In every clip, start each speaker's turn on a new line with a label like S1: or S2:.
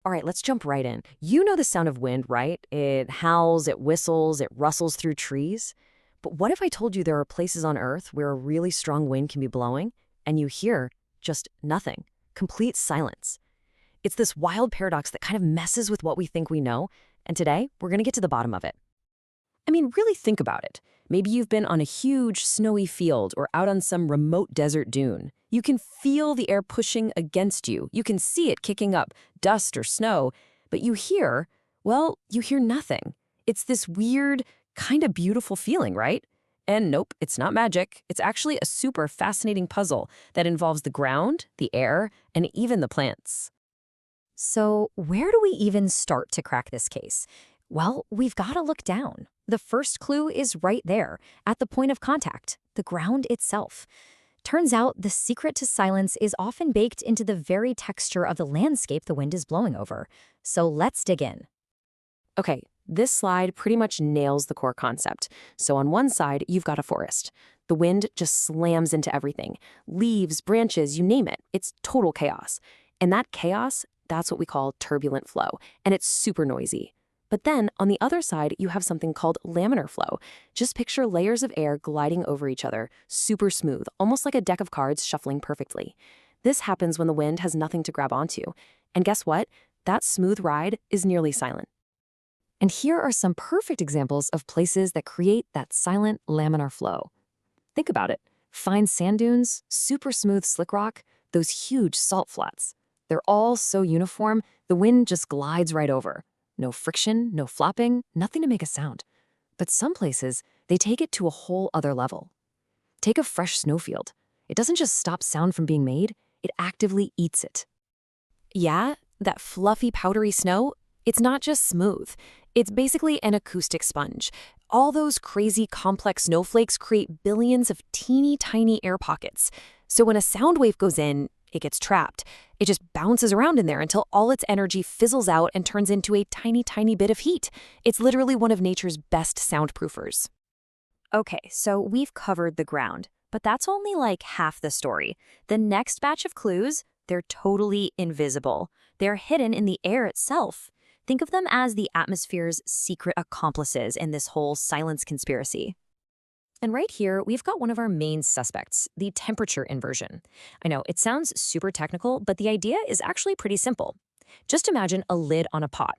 S1: All right, let's jump right in. You know the sound of wind, right? It howls, it whistles, it rustles through trees. But what if I told you there are places on Earth where a really strong wind can be blowing and you hear just nothing, complete silence? It's this wild paradox that kind of messes with what we think we know, and today we're going to get to the bottom of it. I mean, really think about it. Maybe you've been on a huge snowy field or out on some remote desert dune. You can feel the air pushing against you. You can see it kicking up dust or snow, but you hear nothing. It's this weird, kind of beautiful feeling, right? And nope, it's not magic. It's actually a super fascinating puzzle that involves the ground, the air, and even the plants.
S2: So, where do we even start to crack this case? Well, we've got to look down. The first clue is right there, at the point of contact, the ground itself. Turns out the secret to silence is often baked into the very texture of the landscape the wind is blowing over. So let's dig in.
S1: Okay, this slide pretty much nails the core concept. So on one side, you've got a forest. The wind just slams into everything. Leaves, branches, you name it. It's total chaos. And that chaos, that's what we call turbulent flow. And it's super noisy. But then, on the other side, you have something called laminar flow. Just picture layers of air gliding over each other, super smooth, almost like a deck of cards shuffling perfectly. This happens when the wind has nothing to grab onto. And guess what? That smooth ride is nearly silent. And here are some perfect examples of places that create that silent laminar flow. Think about it. Fine sand dunes, super smooth slick rock, those huge salt flats. They're all so uniform, the wind just glides right over. No friction, no flopping, nothing to make a sound. But some places, they take it to a whole other level. Take a fresh snowfield. It doesn't just stop sound from being made, it actively eats it. Yeah, that fluffy, powdery snow, it's not just smooth. It's basically an acoustic sponge. All those crazy, complex snowflakes create billions of teeny tiny air pockets. So when a sound wave goes in, it gets trapped. It just bounces around in there until all its energy fizzles out and turns into a tiny, tiny bit of heat. It's literally one of nature's best soundproofers.
S2: Okay, so we've covered the ground, but that's only like half the story. The next batch of clues, they're totally invisible. They're hidden in the air itself. Think of them as the atmosphere's secret accomplices in this whole silence conspiracy. And right here, we've got one of our main suspects, the temperature inversion. I know, it sounds super technical, but the idea is actually pretty simple. Just imagine a lid on a pot.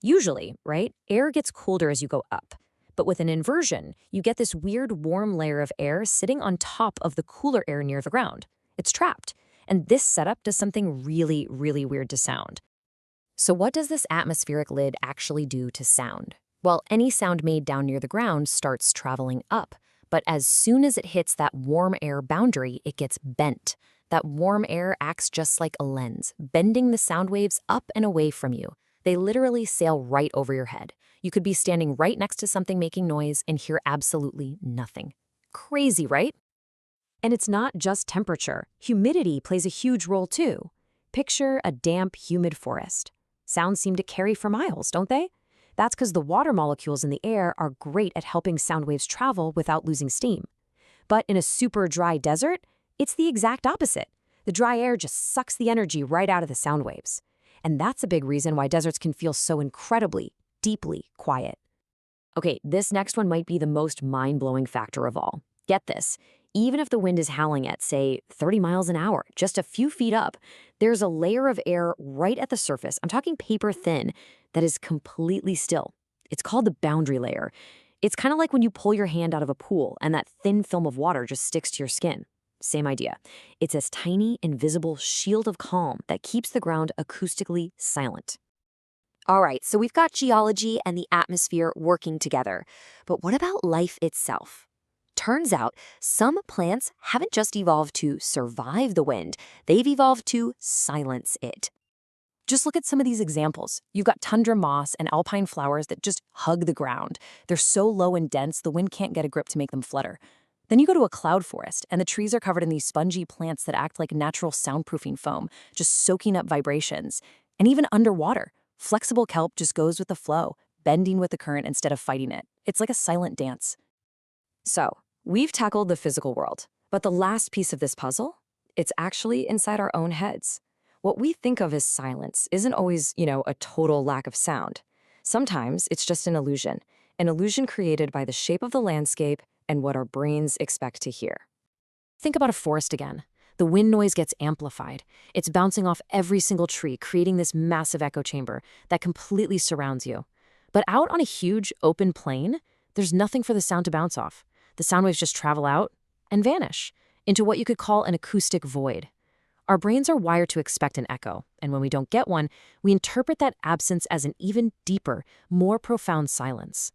S2: Usually, right, air gets colder as you go up. But with an inversion, you get this weird warm layer of air sitting on top of the cooler air near the ground. It's trapped. And this setup does something really, really weird to sound. So what does this atmospheric lid actually do to sound? Well, any sound made down near the ground starts traveling up. But as soon as it hits that warm air boundary, it gets bent. That warm air acts just like a lens, bending the sound waves up and away from you. They literally sail right over your head. You could be standing right next to something making noise and hear absolutely nothing. Crazy, right? And it's not just temperature. Humidity plays a huge role too. Picture a damp, humid forest. Sounds seem to carry for miles, don't they? That's because the water molecules in the air are great at helping sound waves travel without losing steam. But in a super dry desert, it's the exact opposite. The dry air just sucks the energy right out of the sound waves. And that's a big reason why deserts can feel so incredibly, deeply quiet. Okay, this next one might be the most mind-blowing factor of all. Get this. Even if the wind is howling at, say, 30 miles an hour, just a few feet up, there's a layer of air right at the surface, I'm talking paper thin, that is completely still. It's called the boundary layer. It's kind of like when you pull your hand out of a pool and that thin film of water just sticks to your skin. Same idea. It's this tiny, invisible shield of calm that keeps the ground acoustically silent. All right, so we've got geology and the atmosphere working together. But what about life itself? Turns out, some plants haven't just evolved to survive the wind, they've evolved to silence it. Just look at some of these examples. You've got tundra moss and alpine flowers that just hug the ground. They're so low and dense, the wind can't get a grip to make them flutter. Then you go to a cloud forest, and the trees are covered in these spongy plants that act like natural soundproofing foam, just soaking up vibrations. And even underwater, flexible kelp just goes with the flow, bending with the current instead of fighting it. It's like a silent dance. So, we've tackled the physical world, but the last piece of this puzzle, it's actually inside our own heads.
S1: What we think of as silence isn't always a total lack of sound. Sometimes it's just an illusion created by the shape of the landscape and what our brains expect to hear. Think about a forest again. The wind noise gets amplified. It's bouncing off every single tree, creating this massive echo chamber that completely surrounds you. But out on a huge open plain, there's nothing for the sound to bounce off. The sound waves just travel out and vanish into what you could call an acoustic void. Our brains are wired to expect an echo, and when we don't get one, we interpret that absence as an even deeper, more profound silence.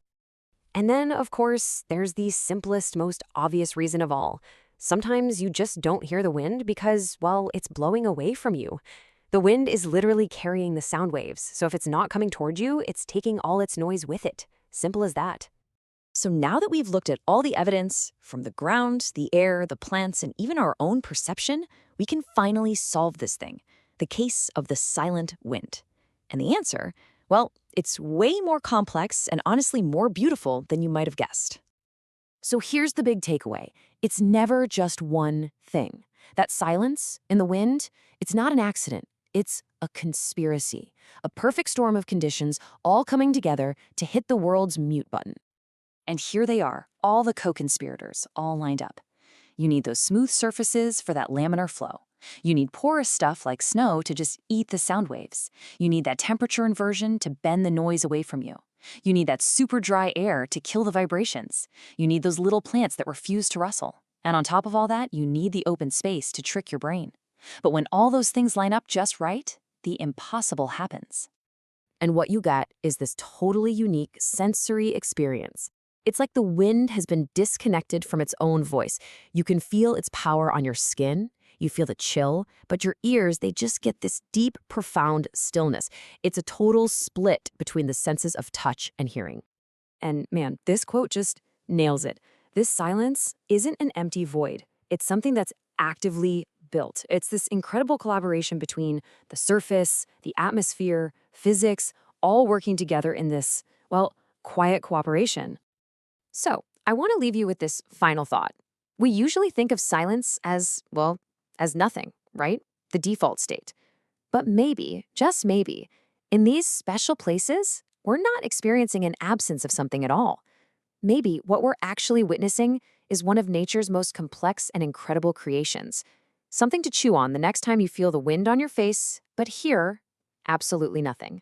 S1: And then, of course, there's the simplest, most obvious reason of all. Sometimes you just don't hear the wind because, well, it's blowing away from you. The wind is literally carrying the sound waves, so if it's not coming toward you, it's taking all its noise with it. Simple as that. So now that we've looked at all the evidence, from the ground, the air, the plants, and even our own perception, we can finally solve this thing, the case of the silent wind. And the answer, well, it's way more complex and honestly more beautiful than you might have guessed. So here's the big takeaway. It's never just one thing. That silence in the wind, it's not an accident. It's a conspiracy, a perfect storm of conditions all coming together to hit the world's mute button. And here they are, all the co-conspirators, all lined up. You need those smooth surfaces for that laminar flow. You need porous stuff like snow to just eat the sound waves. You need that temperature inversion to bend the noise away from you. You need that super dry air to kill the vibrations. You need those little plants that refuse to rustle. And on top of all that, you need the open space to trick your brain. But when all those things line up just right, the impossible happens. And what you get is this totally unique sensory experience. It's like the wind has been disconnected from its own voice. You can feel its power on your skin. You feel the chill, but your ears, they just get this deep, profound stillness. It's a total split between the senses of touch and hearing. And man, this quote just nails it. This silence isn't an empty void. It's something that's actively built. It's this incredible collaboration between the surface, the atmosphere, physics, all working together in this, well, quiet cooperation. So, I want to leave you with this final thought. We usually think of silence as, well, as nothing, right? The default state. But maybe, just maybe, in these special places, we're not experiencing an absence of something at all. Maybe what we're actually witnessing is one of nature's most complex and incredible creations. Something to chew on the next time you feel the wind on your face, but hear absolutely nothing.